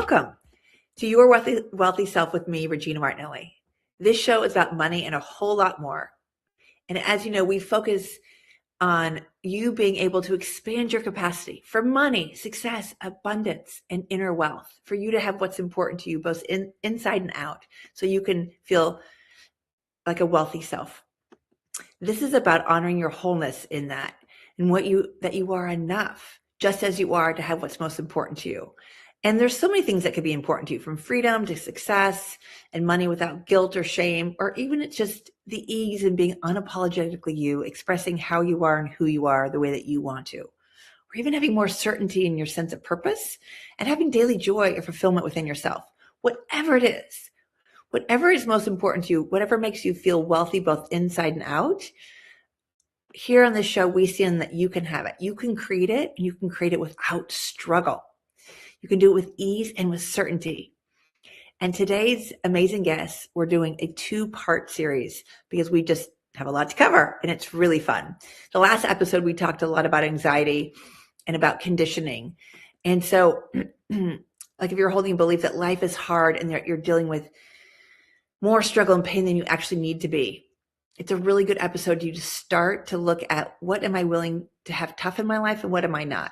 Welcome to Your Wealthy Self with me, Regina Martinelli. This show is about money and a whole lot more. And as you know, we focus on you being able to expand your capacity for money, success, abundance, and inner wealth, for you to have what's important to you, both inside and out, so you can feel like a wealthy self. This is about honoring your wholeness in that, and that you are enough, just as you are, to have what's most important to you. And there's so many things that could be important to you, from freedom to success and money without guilt or shame, or even it's just the ease in being unapologetically you, expressing how you are and who you are the way that you want to, or even having more certainty in your sense of purpose and having daily joy or fulfillment within yourself. Whatever it is, whatever is most important to you, whatever makes you feel wealthy both inside and out, here on this show, we see that you can have it. You can create it, and you can create it without struggle. You can do it with ease and with certainty. And today's amazing guest, we're doing a 2-part series because we just have a lot to cover and it's really fun. The last episode, we talked a lot about anxiety and about conditioning. And so like if you're holding a belief that life is hard and that you're dealing with more struggle and pain than you actually need to be, it's a really good episode to start to look at, what am I willing to have tough in my life and what am I not?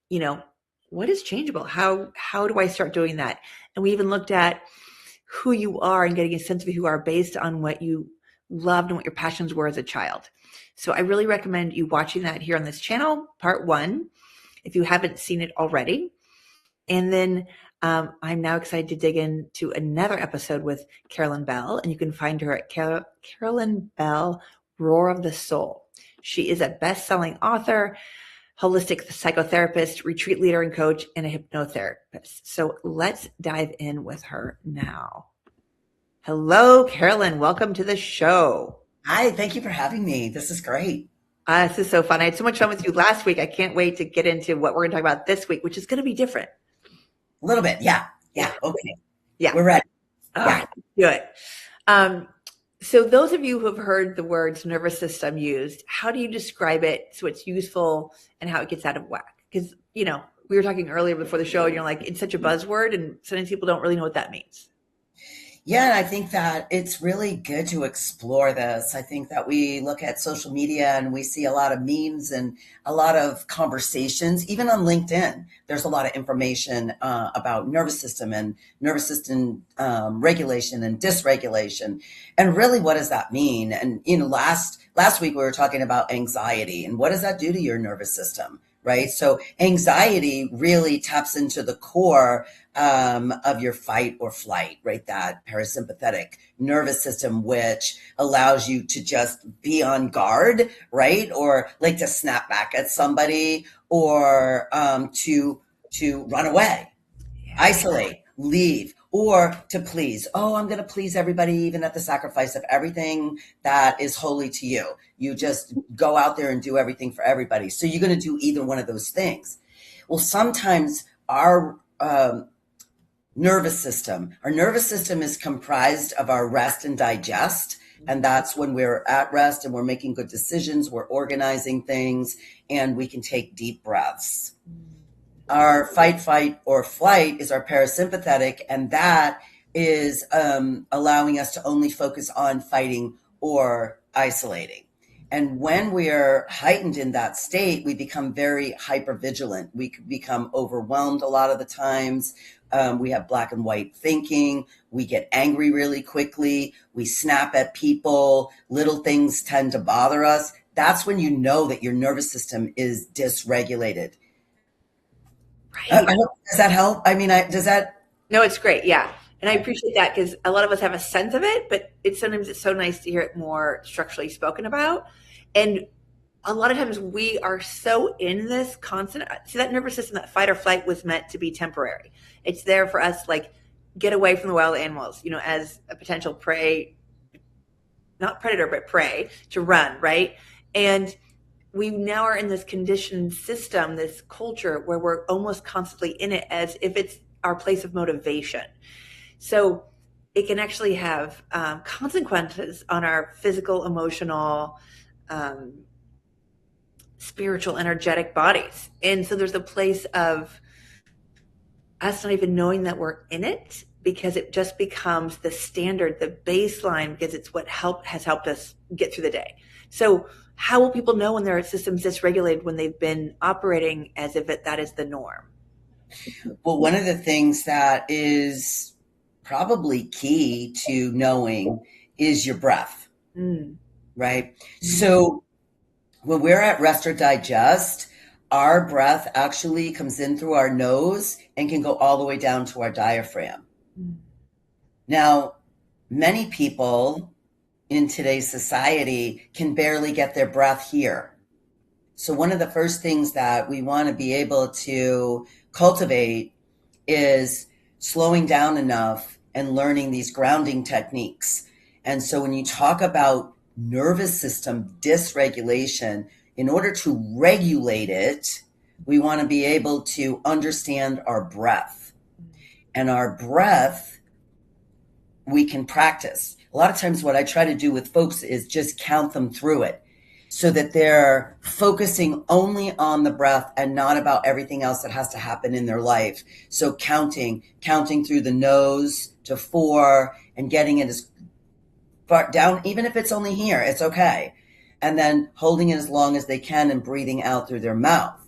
You know, what is changeable? How do I start doing that? And we even looked at who you are and getting a sense of who you are based on what you loved and what your passions were as a child. So I really recommend you watching that here on this channel, part 1, if you haven't seen it already. And then I'm now excited to dig into another episode with Carolyn Bell, and you can find her at Carolyn Bell, Roar of the Soul. She is a best-selling author, holistic psychotherapist, retreat leader and coach, and a hypnotherapist. So let's dive in with her now. Hello, Carolyn. Welcome to the show. Hi, thank you for having me. This is great. This is so fun. I had so much fun with you last week. I can't wait to get into what we're going to talk about this week, which is going to be different. A little bit. Yeah. Okay. Yeah. We're ready. Yeah. Do it. So those of you who have heard the words nervous system used, how do you describe it so it's useful and how it gets out of whack? Because, you know, we were talking earlier before the show and you're like, it's such a buzzword and sometimes people don't really know what that means. Yeah, and I think that it's really good to explore this. I think that we look at social media and we see a lot of memes and a lot of conversations, even on LinkedIn. There's a lot of information about nervous system and nervous system regulation and dysregulation. And really, what does that mean? And, you know, last week we were talking about anxiety and what does that do to your nervous system? Right. So anxiety really taps into the core of your fight or flight, right? That parasympathetic nervous system, which allows you to just be on guard, right? Or like to snap back at somebody or to run away, isolate, leave, or to please. Oh, I'm going to please everybody, even at the sacrifice of everything that is holy to you. You just go out there and do everything for everybody. So you're going to do either one of those things. Well, sometimes our nervous system is comprised of our rest and digest. And that's when we're at rest and we're making good decisions, we're organizing things, and we can take deep breaths. Our fight, or flight is our parasympathetic, and that is allowing us to only focus on fighting or isolating. And when we are heightened in that state, we become very hypervigilant. We become overwhelmed a lot of the times. We have black and white thinking. We get angry really quickly. We snap at people. Little things tend to bother us. That's when you know that your nervous system is dysregulated. Right. Does that help? I mean, does that? No, it's great. Yeah. And I appreciate that because a lot of us have a sense of it, but sometimes it's so nice to hear it more structurally spoken about. And a lot of times we are so in this constant, see, that nervous system, that fight or flight was meant to be temporary. It's there for us, like, get away from the wild animals, you know, as a potential prey, not predator, but prey, to run, right? And we now are in this conditioned system, this culture where we're almost constantly in it as if it's our place of motivation. So it can actually have consequences on our physical, emotional, spiritual, energetic bodies. And so there's a place of us not even knowing that we're in it, because it just becomes the standard, the baseline, because it's what has helped us get through the day. So how will people know when their system's dysregulated when they've been operating as if that is the norm? Well, one of the things that is probably key to knowing is your breath, Mm. right? So when we're at rest or digest, our breath actually comes in through our nose and can go all the way down to our diaphragm. Mm. Now, many people in today's society can barely get their breath here. So one of the first things that we want to be able to cultivate is slowing down enough and learning these grounding techniques. And so when you talk about nervous system dysregulation, in order to regulate it, we want to be able to understand our breath. And our breath, we can practice. A lot of times what I try to do with folks is just count them through it so that they're focusing only on the breath and not about everything else that has to happen in their life. So counting through the nose to 4 and getting it as far down, even if it's only here, it's okay. And then holding it as long as they can and breathing out through their mouth.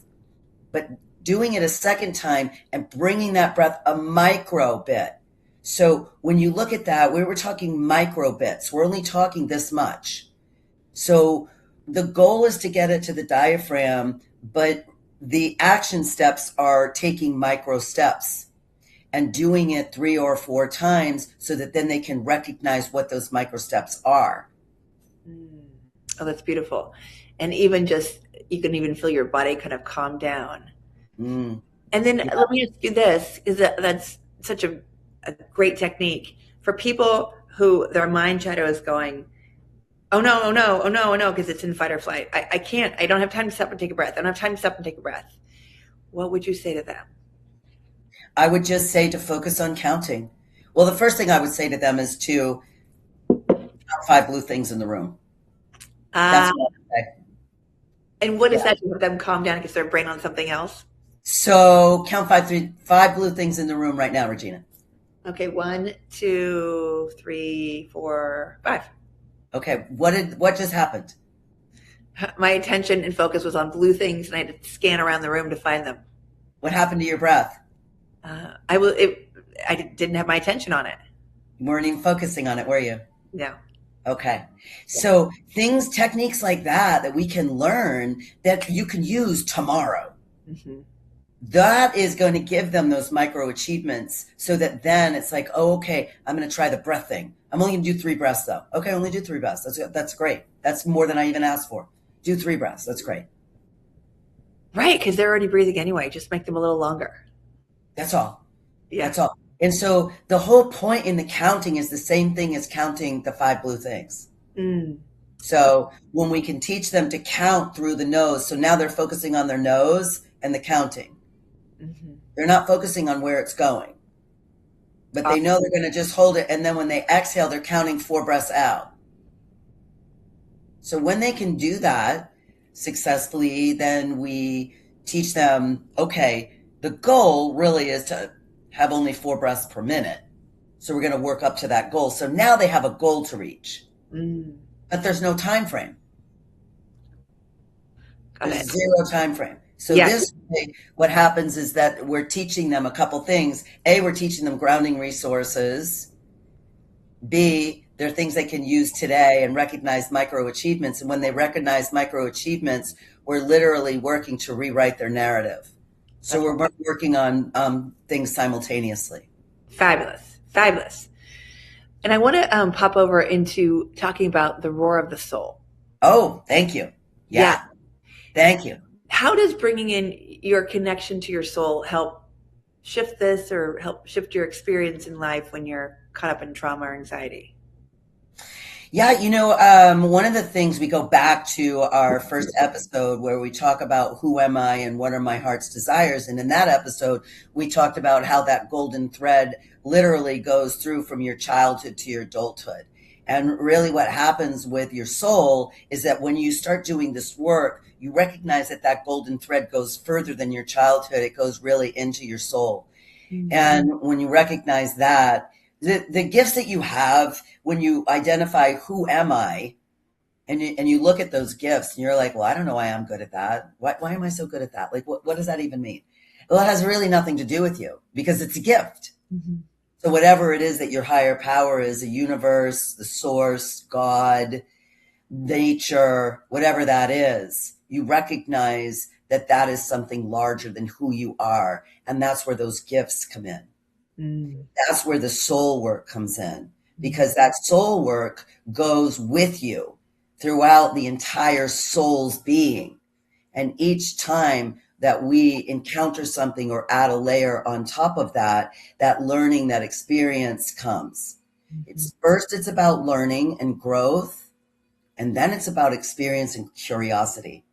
But doing it a second time and bringing that breath a micro bit. So when you look at that, we were talking micro bits. We're only talking this much. So the goal is to get it to the diaphragm, but the action steps are taking micro steps and doing it 3 or 4 times so that then they can recognize what those micro steps are. Oh, that's beautiful. And even just, you can even feel your body kind of calm down. Mm. And then Yeah. let me ask you this, is that's such a great technique for people who their mind shadow is going, oh no, oh no, oh no, oh no, because it's in fight or flight. I can't, I don't have time to stop and take a breath. I don't have time to stop and take a breath. What would you say to them? I would just say to focus on counting. Well, the first thing I would say to them is to count 5 blue things in the room. That's Uh, what I would say. and what is Yeah. that to help them calm down because their brain on something else? So count 5 blue things in the room right now, Regina. Okay, 1, 2, 3, 4, 5. Okay, what just happened? My attention and focus was on blue things, and I had to scan around the room to find them. What happened to your breath? I didn't have my attention on it. You weren't even focusing on it, were you? No. Okay. So techniques like that we can learn that you can use tomorrow. Mm-hmm. That is going to give them those micro achievements so that then it's like, oh, okay, I'm going to try the breath thing. I'm only going to do 3 breaths though. Okay, only do 3 breaths. That's great. That's more than I even asked for. Do 3 breaths. That's great. Right, because they're already breathing anyway. Just make them a little longer. That's all. Yeah. That's all. And so the whole point in the counting is the same thing as counting the 5 blue things. Mm. So when we can teach them to count through the nose, so now they're focusing on their nose and the counting. Mm-hmm. They're not focusing on where it's going, but they know they're going to just hold it. And then when they exhale, they're counting 4 breaths out. So when they can do that successfully, then we teach them, okay, the goal really is to have only 4 breaths per minute. So we're going to work up to that goal. So now they have a goal to reach, but there's no time frame. There's 0 time frame. So this way, what happens is that we're teaching them a couple things. A, we're teaching them grounding resources. B, there are things they can use today and recognize micro achievements. And when they recognize micro achievements, we're literally working to rewrite their narrative. So we're working on things simultaneously. Fabulous. Fabulous. And I want to pop over into talking about the roar of the soul. Oh, thank you. Yeah. Thank you. How does bringing in your connection to your soul help shift this or help shift your experience in life when you're caught up in trauma or anxiety? Yeah, one of the things we go back to our first episode where we talk about who am I and what are my heart's desires. And in that episode, we talked about how that golden thread literally goes through from your childhood to your adulthood. And really what happens with your soul is that when you start doing this work, you recognize that golden thread goes further than your childhood. It goes really into your soul. And when you recognize that, the gifts that you have, when you identify who am I, and you look at those gifts and you're like, well, I don't know why I'm good at that. Why am I so good at that? Like, what does that even mean? Well, it has really nothing to do with you because it's a gift. So whatever it is that your higher power is, the universe, the source, God, nature, whatever that is, you recognize that that is something larger than who you are. And that's where those gifts come in. That's where the soul work comes in, because that soul work goes with you throughout the entire soul's being. And each time that we encounter something or add a layer on top of that, that learning, that experience comes. It's about learning and growth, and then it's about experience and curiosity.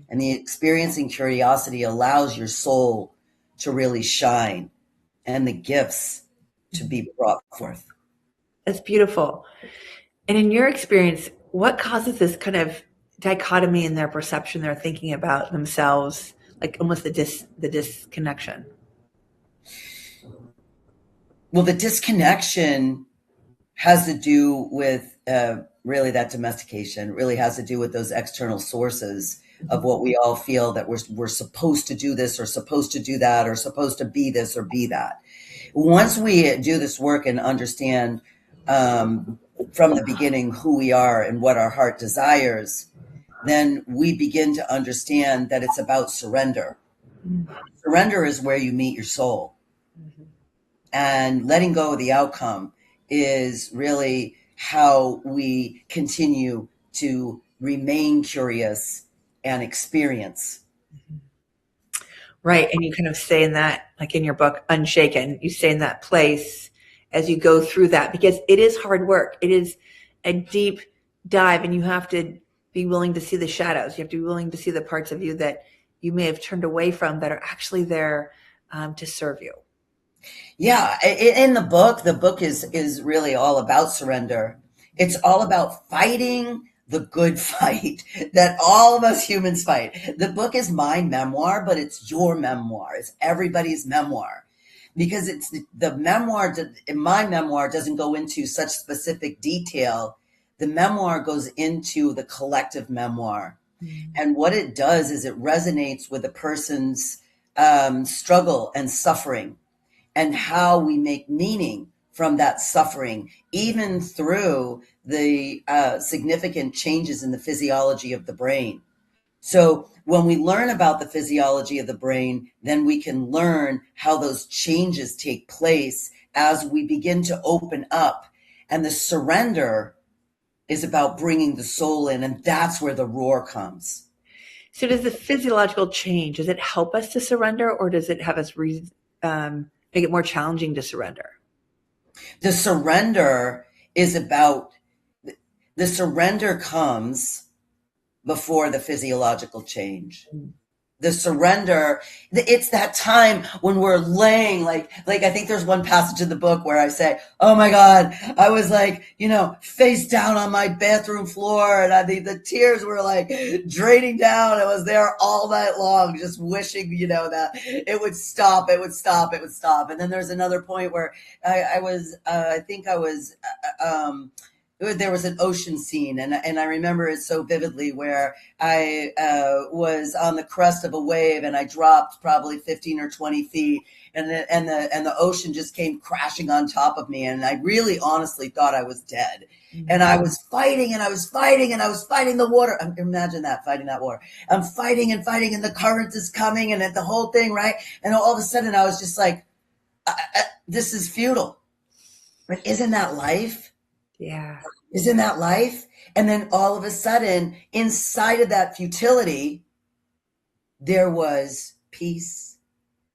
And the experience and curiosity allows your soul to really shine and the gifts to be brought forth. That's beautiful. And in your experience, what causes this kind of dichotomy in their perception, their thinking about themselves, like almost the disconnection? Well, the disconnection has to do with really that domestication. It really has to do with those external sources of what we all feel that we're supposed to do this or supposed to do that or supposed to be this or be that. Once we do this work and understand from the beginning who we are and what our heart desires, then we begin to understand that it's about surrender. Surrender is where you meet your soul. And letting go of the outcome is really how we continue to remain curious and experience. Right. And you kind of say in that, like in your book, Unshaken, you stay in that place as you go through that because it is hard work. It is a deep dive, and you have to be willing to see the shadows. You have to be willing to see the parts of you that you may have turned away from that are actually there to serve you. Yeah, in the book is really all about surrender. It's all about fighting the good fight that all of us humans fight. The book is my memoir, but it's your memoir. It's everybody's memoir. Because it's the memoir, my memoir doesn't go into such specific detail. The memoir goes into the collective memoir. And what it does is it resonates with a person's struggle and suffering, and how we make meaning from that suffering, even through the significant changes in the physiology of the brain. So when we learn about the physiology of the brain, then we can learn how those changes take place as we begin to open up. And the surrender is about bringing the soul in, and that's where the roar comes. So does the physiological change, does it help us to surrender, or does it have us make it more challenging to surrender? The surrender is about, the surrender comes before the physiological change. The surrender, it's that time when we're laying, like I think there's one passage in the book where I say, oh my God, I was like, face down on my bathroom floor, and the tears were like draining down. I was there all night long, just wishing, that it would stop, it would stop, it would stop. And then there's another point where I was, there was an ocean scene, and I remember it so vividly, where I was on the crest of a wave and I dropped probably 15 or 20 feet, and the ocean just came crashing on top of me, and I really honestly thought I was dead. And I was fighting and I was fighting and I was fighting the water. Imagine that, fighting that water. I'm fighting and fighting, and the current is coming, and the whole thing, right? And all of a sudden I was just like, this is futile. But isn't that life? Yeah. Isn't that life? And then all of a sudden, inside of that futility, there was peace.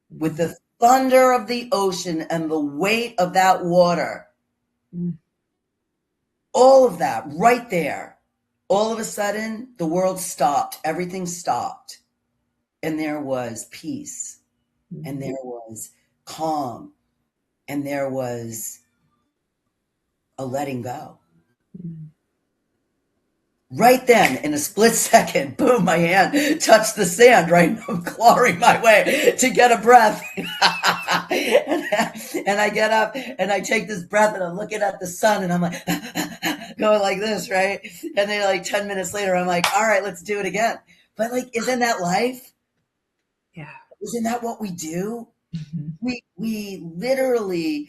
With the thunder of the ocean and the weight of that water, all of that right there, all of a sudden, the world stopped. Everything stopped. And there was peace. And there was calm. And there was a letting go. Right then, in a split second, boom, my hand touched the sand, right? I'm clawing my way to get a breath. and I get up and I take this breath and I'm looking at the sun and I'm like, going like this, right? And then like 10 minutes later, I'm like, all right, let's do it again. But like, isn't that life? Yeah. Isn't that what we do? Mm-hmm. We literally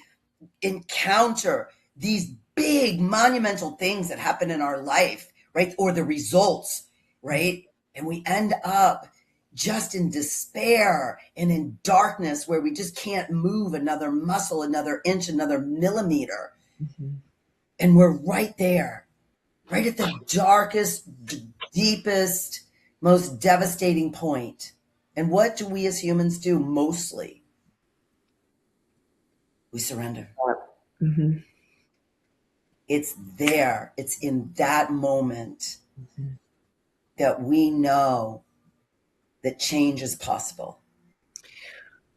encounter these big monumental things that happen in our life, right? Or the results, right? And we end up just in despair and in darkness where we just can't move another muscle, another inch, another millimeter. Mm-hmm. And we're right there, right at the darkest, deepest, most devastating point. And what do we as humans do mostly? We surrender. Mm-hmm. It's there. It's in that moment Mm-hmm. that we know that change is possible.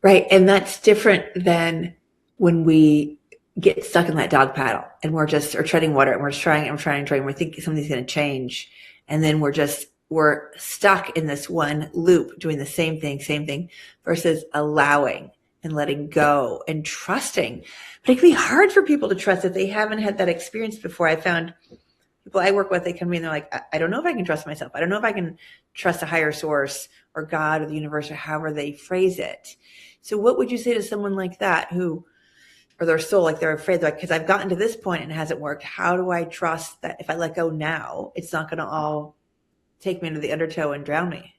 Right. And that's different than when we get stuck in that dog paddle and we're just, or treading water and we're trying and trying and trying. We're thinking something's going to change. And then we're stuck in this one loop doing the same thing versus allowing and letting go and trusting. But it can be hard for people to trust if they haven't had that experience before. I found people I work with, they come to me and they're like, I don't know if I can trust myself. I don't know if I can trust a higher source or God or the universe or however they phrase it. So what would you say to someone like that who, or their soul, like they're afraid, like, because I've gotten to this point and it hasn't worked. How do I trust that if I let go now, it's not going to all take me into the undertow and drown me?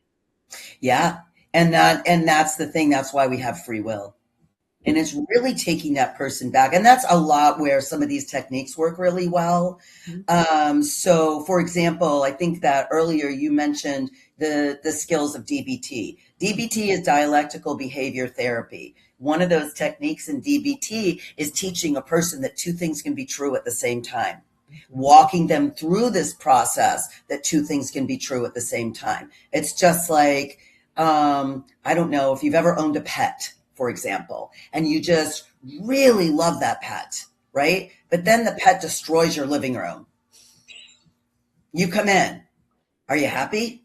Yeah. And that's the thing. That's why we have free will. And it's really taking that person back. And that's a lot where some of these techniques work really well. So for example, I think that earlier you mentioned the skills of DBT. DBT is dialectical behavior therapy. One of those techniques in DBT is teaching a person that two things can be true at the same time, walking them through this process that two things can be true at the same time. It's just like, I don't know if you've ever owned a pet, for example, and you just really love that pet, right? But then the pet destroys your living room. You come in. Are you happy?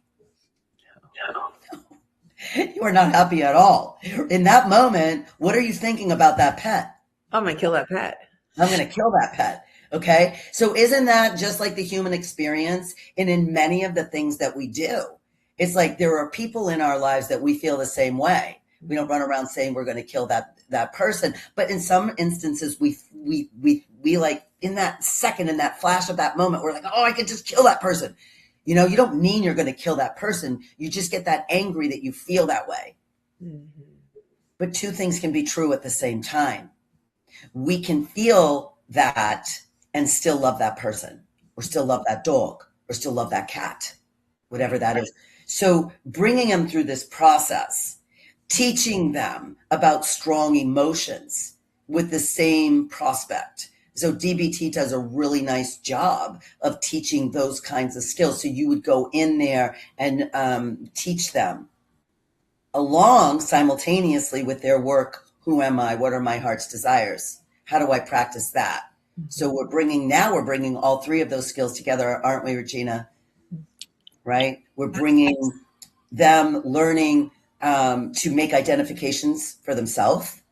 You are not happy at all. In that moment, what are you thinking about that pet? I'm going to kill that pet. I'm going to kill that pet. Okay. So isn't that just like the human experience? And in many of the things that we do, it's like there are people in our lives that we feel the same way. We don't run around saying we're going to kill that person, but in some instances, we like in that second, in that flash of that moment, we're like, oh, I could just kill that person. You know, you don't mean you're going to kill that person. You just get that angry that you feel that way. Mm-hmm. But two things can be true at the same time. We can feel that and still love that person, or still love that dog, or still love that cat, whatever that is. So bringing them through this process, teaching them about strong emotions with the same prospect. So DBT does a really nice job of teaching those kinds of skills. So you would go in there and teach them along simultaneously with their work. Who am I? What are my heart's desires? How do I practice that? Mm-hmm. So we're bringing all three of those skills together, aren't we, Regina? Right? We're bringing them learning to make identifications for themselves,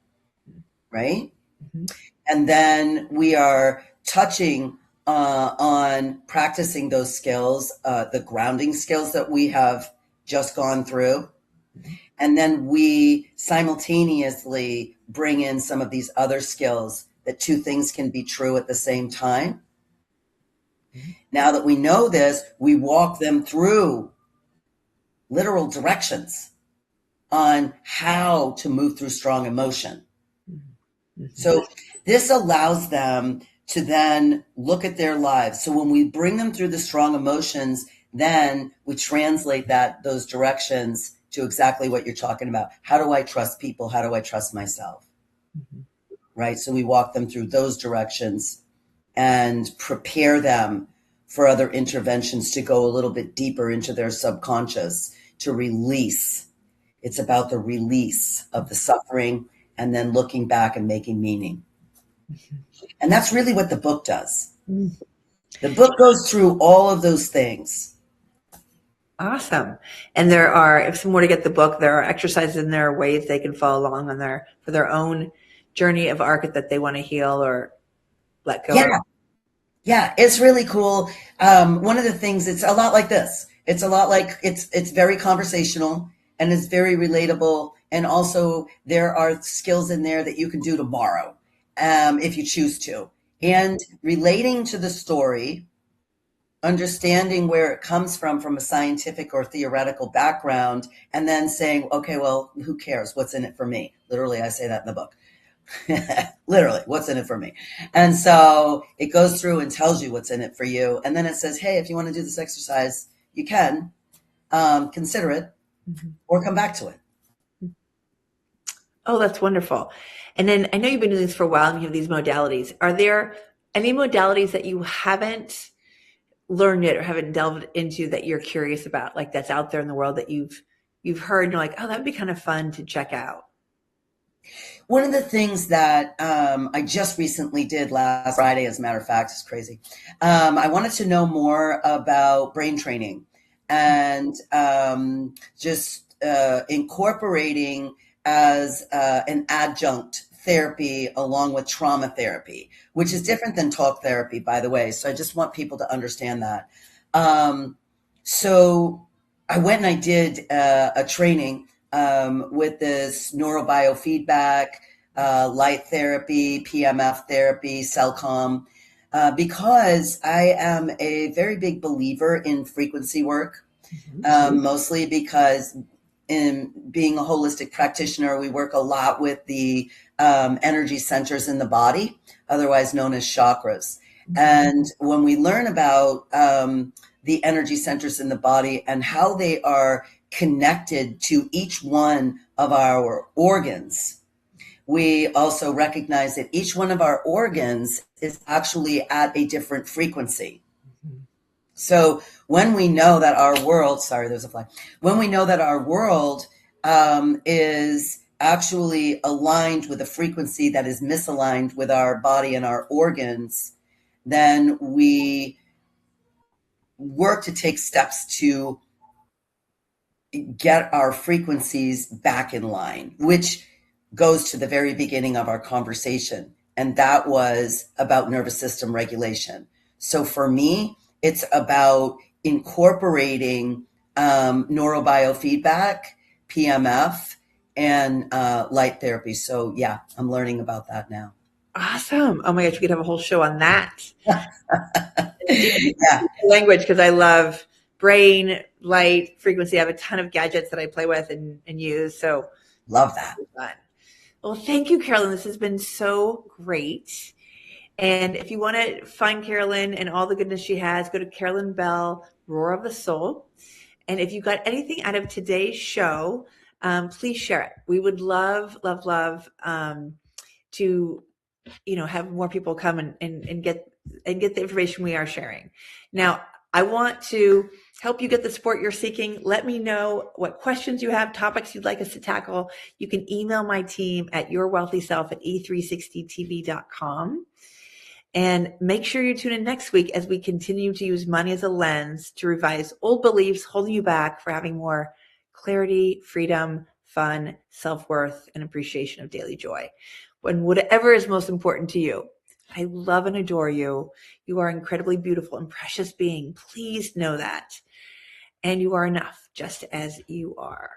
right? Mm-hmm. And then we are touching on practicing those skills, the grounding skills that we have just gone through. Mm-hmm. And then we simultaneously bring in some of these other skills that two things can be true at the same time. Mm-hmm. Now that we know this, we walk them through literal directions on how to move through strong emotion. Mm-hmm. So this allows them to then look at their lives. So when we bring them through the strong emotions, then we translate those directions to exactly what you're talking about. How do I trust people? How do I trust myself? Mm-hmm. Right? So we walk them through those directions and prepare them for other interventions to go a little bit deeper into their subconscious to release. It's about the release of the suffering and then looking back and making meaning. Mm-hmm. And that's really what the book does. The book goes through all of those things. Awesome. And there are, if someone were to get the book, there are exercises in there, ways they can follow along on for their own journey of arc that they want to heal or let go Yeah, of. yeah, it's really cool. One of the things, it's a lot like this. It's a lot like it's very conversational and it's very relatable. And also there are skills in there that you can do tomorrow, if you choose to. And relating to the story, understanding where it comes from a scientific or theoretical background, and then saying, okay, well, who cares? What's in it for me? Literally, I say that in the book. Literally, what's in it for me? And so it goes through and tells you what's in it for you. And then it says, hey, if you want to do this exercise, you can consider it or come back to it. Oh, that's wonderful. And then I know you've been doing this for a while and you have these modalities. Are there any modalities that you haven't learned yet or haven't delved into that you're curious about, like that's out there in the world that you've heard and you're like, oh, that'd be kind of fun to check out? One of the things that I just recently did last Friday, as a matter of fact, is crazy. I wanted to know more about brain training and just incorporating as an adjunct therapy along with trauma therapy, which is different than talk therapy, by the way. So I just want people to understand that. So I went and I did a training with this neurobiofeedback, light therapy, PMF therapy, CellCom, because I am a very big believer in frequency work, mostly because in being a holistic practitioner, we work a lot with the energy centers in the body, otherwise known as chakras. And when we learn about the energy centers in the body and how they are connected to each one of our organs, we also recognize that each one of our organs is actually at a different frequency. So when we know that our world, sorry, there's a fly. When we know that our world is actually aligned with a frequency that is misaligned with our body and our organs, then we work to take steps to get our frequencies back in line, which goes to the very beginning of our conversation. And that was about nervous system regulation. So for me, it's about incorporating neurobiofeedback, PMF, and light therapy. So yeah, I'm learning about that now. Awesome. Oh my gosh, we could have a whole show on that. Yeah, Language, because I love brain, light, frequency. I have a ton of gadgets that I play with and use. So love that. fun. Well, thank you, Carolyn. This has been so great. And if you want to find Carolyn and all the goodness she has, go to Carolyn Bell, Roar of the Soul. And if you got anything out of today's show, please share it. We would love, love, love to, have more people come and get the information we are sharing. Now, I want to help you get the support you're seeking. Let me know what questions you have, topics you'd like us to tackle. You can email my team at yourwealthyself@e360tv.com. And make sure you tune in next week as we continue to use money as a lens to revise old beliefs holding you back for having more clarity, freedom, fun, self-worth, and appreciation of daily joy. When whatever is most important to you. I love and adore you. You are incredibly beautiful and precious being. Please know that. And you are enough just as you are.